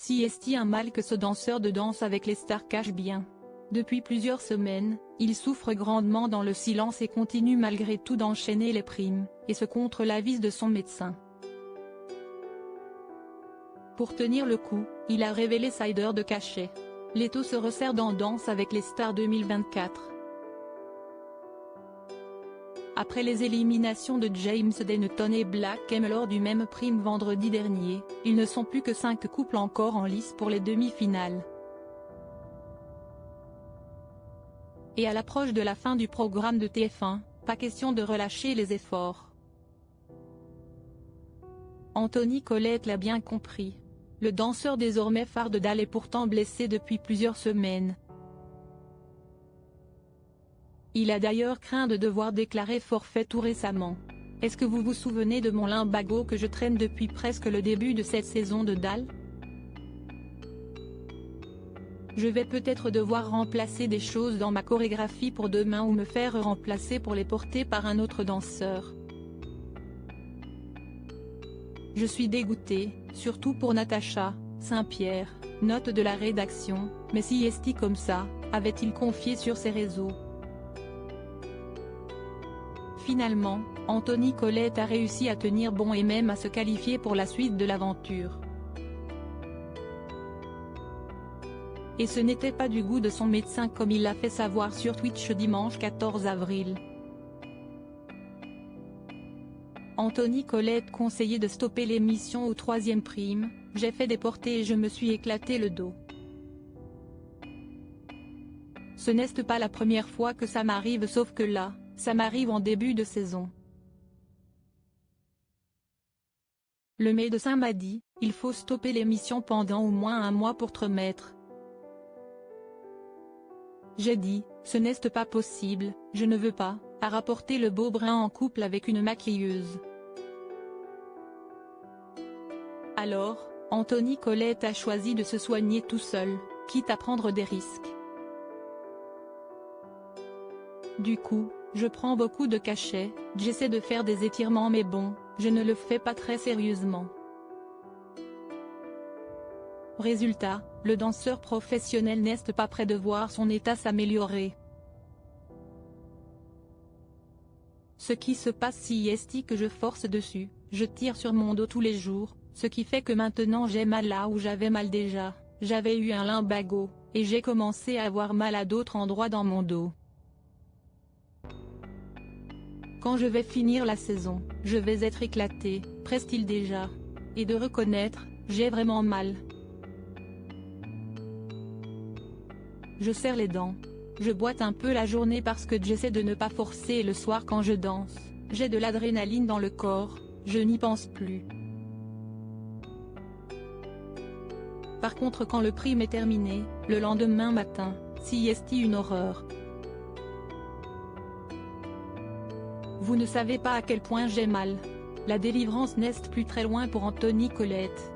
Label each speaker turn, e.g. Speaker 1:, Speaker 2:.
Speaker 1: Si est-il un mal que ce danseur de danse avec les stars cache bien? Depuis plusieurs semaines, il souffre grandement dans le silence et continue malgré tout d'enchaîner les primes, et ce contre l'avis de son médecin. Pour tenir le coup, il a révélé sa odeur de cachet. Leto se resserre dans Danse avec les stars 2024. Après les éliminations de James Denton et Black M lors du même prime vendredi dernier, ils ne sont plus que 5 couples encore en lice pour les demi-finales. Et à l'approche de la fin du programme de TF1, pas question de relâcher les efforts. Anthony Colette l'a bien compris. Le danseur désormais phare de Dalle est pourtant blessé depuis plusieurs semaines. Il a d'ailleurs craint de devoir déclarer forfait tout récemment. Est-ce que vous vous souvenez de mon limbago que je traîne depuis presque le début de cette saison de Dalle? Je vais peut-être devoir remplacer des choses dans ma chorégraphie pour demain ou me faire remplacer pour les porter par un autre danseur. Je suis dégoûtée, surtout pour Natacha Saint-Pierre, note de la rédaction, mais si est-il comme ça, avait-il confié sur ses réseaux. Finalement, Anthony Colette a réussi à tenir bon et même à se qualifier pour la suite de l'aventure. Et ce n'était pas du goût de son médecin comme il l'a fait savoir sur Twitch dimanche 14 avril. Anthony Colette conseillait de stopper l'émission au 3e prime, j'ai fait des portées et je me suis éclaté le dos. Ce n'est pas la première fois que ça m'arrive sauf que là, ça m'arrive en début de saison. Le médecin m'a dit, il faut stopper l'émission pendant au moins un mois pour te remettre. J'ai dit, ce n'est pas possible, je ne veux pas, a rapporté le Beaubrun en couple avec une maquilleuse. Alors, Anthony Colette a choisi de se soigner tout seul, quitte à prendre des risques. Du coup, je prends beaucoup de cachets, j'essaie de faire des étirements mais bon, je ne le fais pas très sérieusement. Résultat, le danseur professionnel n'est pas prêt de voir son état s'améliorer. Ce qui se passe si est que je force dessus, je tire sur mon dos tous les jours, ce qui fait que maintenant j'ai mal là où j'avais mal déjà, j'avais eu un limbago, et j'ai commencé à avoir mal à d'autres endroits dans mon dos. Quand je vais finir la saison, je vais être éclaté, presse-t-il déjà. Et de reconnaître, j'ai vraiment mal. Je serre les dents. Je boite un peu la journée parce que j'essaie de ne pas forcer et le soir quand je danse, j'ai de l'adrénaline dans le corps, je n'y pense plus. Par contre quand le prime est terminé, le lendemain matin, si est une horreur. Vous ne savez pas à quel point j'ai mal. La délivrance n'est plus très loin pour Anthony Colette.